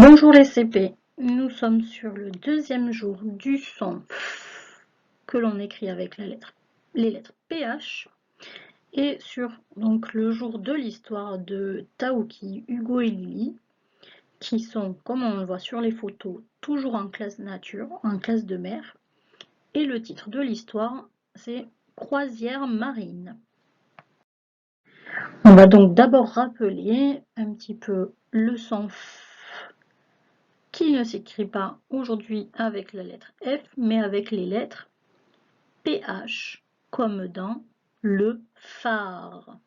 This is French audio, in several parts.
Bonjour les CP, nous sommes sur le deuxième jour du son que l'on écrit avec les lettres PH et sur donc le jour de l'histoire de Taouki, Hugo et Lily qui sont, comme on le voit sur les photos, toujours en classe nature, en classe de mer, et le titre de l'histoire c'est Croisière marine. On va donc d'abord rappeler un petit peu le son qui ne s'écrit pas aujourd'hui avec la lettre F, mais avec les lettres PH, comme dans le phare.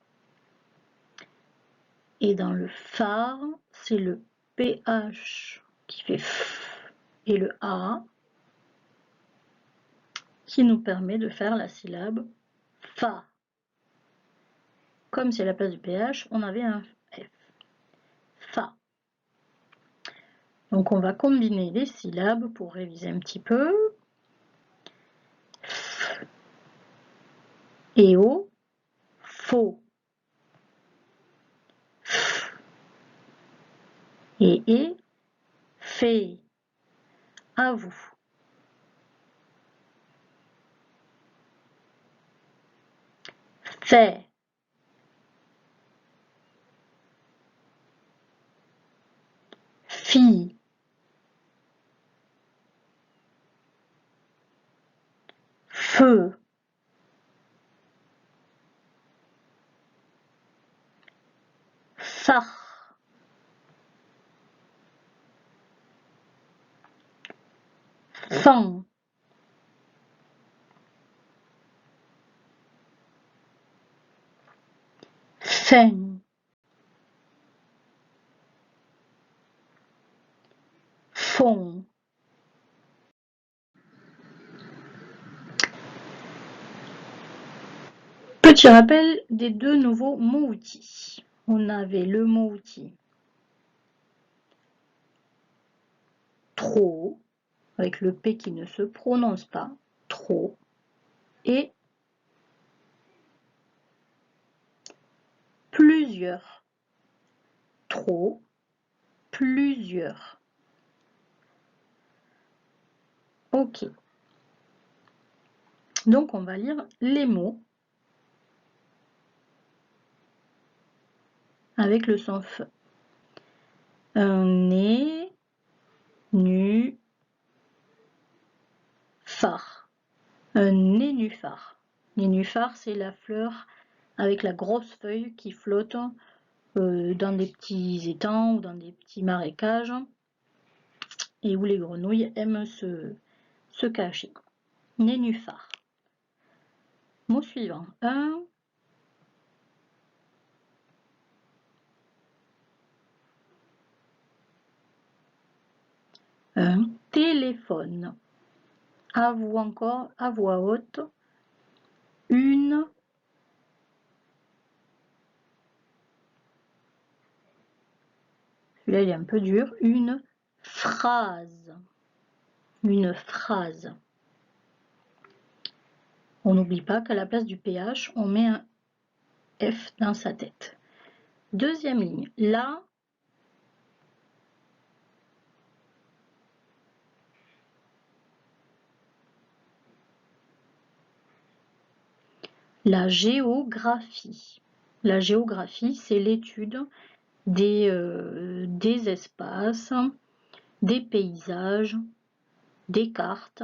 Et dans le phare, c'est le PH qui fait F et le A qui nous permet de faire la syllabe Fa. Comme c'est à la place du PH, on avait un F. Fa. Donc on va combiner les syllabes pour réviser un petit peu. F et O, faux. Et fait. À vous. Fait. Fille. Feu. Phare. Fan. Fin. Fond. Petit rappel des deux nouveaux mots-outils. On avait le mot-outil trop, avec le P qui ne se prononce pas, trop, et plusieurs, trop, plusieurs. Ok. Donc on va lire les mots avec le son F. Un nez, nu, phare. Un nénuphar. Nénuphar, c'est la fleur avec la grosse feuille qui flotte dans des petits étangs ou dans des petits marécages et où les grenouilles aiment se cacher. Nénuphar. Mot suivant. Un téléphone. À vous encore, à voix haute. Une. Celui-là, il est un peu dur. Une phrase. Une phrase. On n'oublie pas qu'à la place du PH, on met un F dans sa tête. Deuxième ligne. La géographie. La géographie, c'est l'étude des espaces, des paysages, des cartes.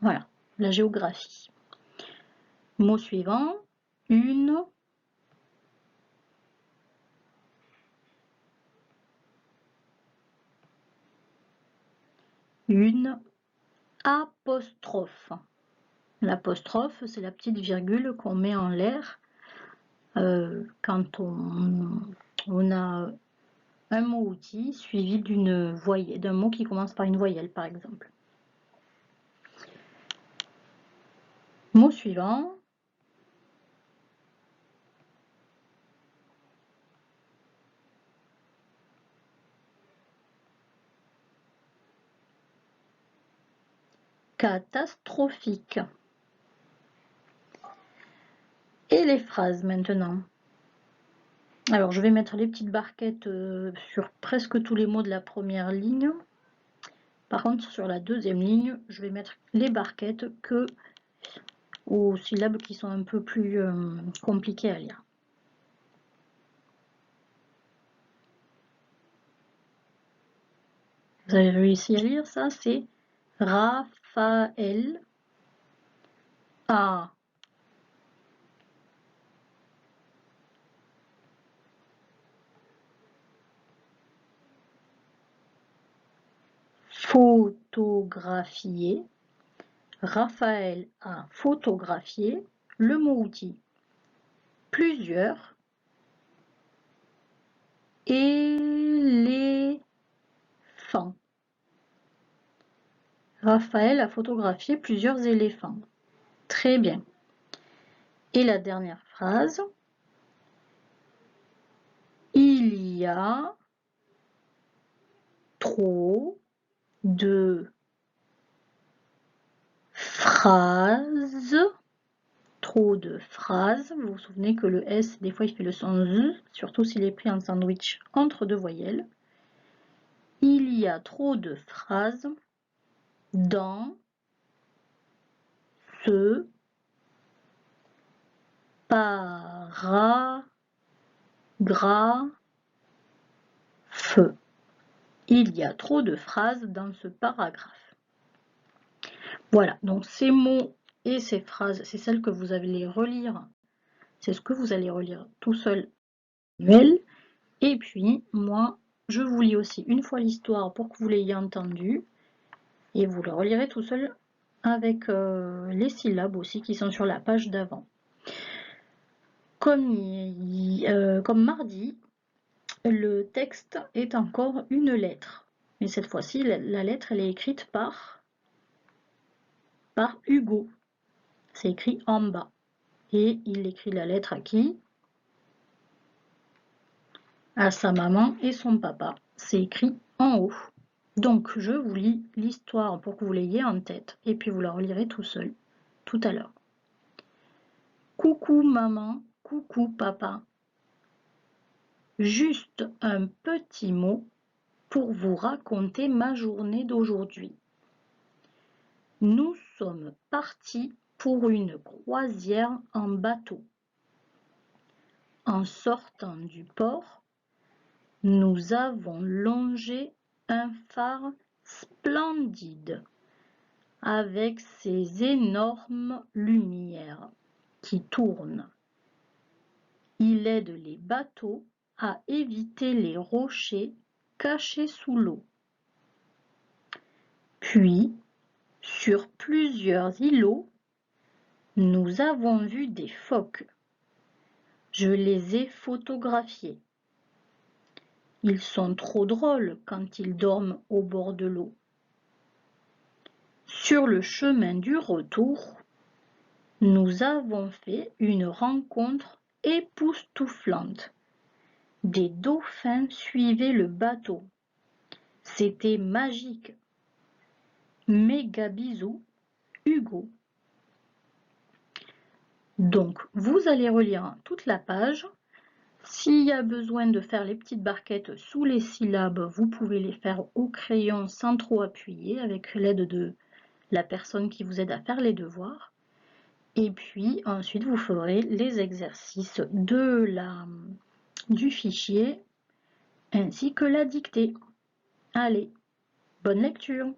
Voilà, la géographie. Mot suivant, une apostrophe. L'apostrophe, c'est la petite virgule qu'on met en l'air quand on a un mot-outil suivi d'un mot qui commence par une voyelle, par exemple. Mot suivant. Catastrophique. Et les phrases maintenant. Alors, je vais mettre les petites barquettes sur presque tous les mots de la première ligne. Par contre, sur la deuxième ligne, je vais mettre les barquettes que aux syllabes qui sont un peu plus compliquées à lire. Vous avez réussi à lire ça? C'est Raphaël a photographié. Raphaël a photographié le mot outil. Plusieurs éléphants. Raphaël a photographié plusieurs éléphants. Très bien. Et la dernière phrase. Il y a trop de phrases. Trop de phrases. Vous vous souvenez que le S, des fois, il fait le son Z, surtout s'il est pris en sandwich entre deux voyelles. Il y a trop de phrases dans ce paragraphe. Il y a trop de phrases dans ce paragraphe. Voilà, donc ces mots et ces phrases, c'est celles que vous allez relire. C'est ce que vous allez relire tout seul. Et puis, moi, je vous lis aussi une fois l'histoire pour que vous l'ayez entendu. Et vous le relirez tout seul avec les syllabes aussi qui sont sur la page d'avant. Comme mardi, le texte est encore une lettre. Mais cette fois-ci, la lettre, elle est écrite par Hugo. C'est écrit en bas. Et il écrit la lettre à qui? À sa maman et son papa. C'est écrit en haut. Donc, je vous lis l'histoire pour que vous l'ayez en tête. Et puis, vous la relirez tout seul, tout à l'heure. Coucou maman, coucou papa. Juste un petit mot pour vous raconter ma journée d'aujourd'hui. Nous sommes partis pour une croisière en bateau. En sortant du port, nous avons longé un phare splendide avec ses énormes lumières qui tournent. Il aide les bateaux à éviter les rochers cachés sous l'eau. Puis, sur plusieurs îlots, nous avons vu des phoques. Je les ai photographiés. Ils sont trop drôles quand ils dorment au bord de l'eau. Sur le chemin du retour, nous avons fait une rencontre époustouflante. Des dauphins suivaient le bateau. C'était magique. Méga bisous, Hugo. Donc, vous allez relire toute la page. S'il y a besoin de faire les petites barquettes sous les syllabes, vous pouvez les faire au crayon sans trop appuyer, avec l'aide de la personne qui vous aide à faire les devoirs. Et puis, ensuite, vous ferez les exercices du fichier ainsi que la dictée. Allez, bonne lecture!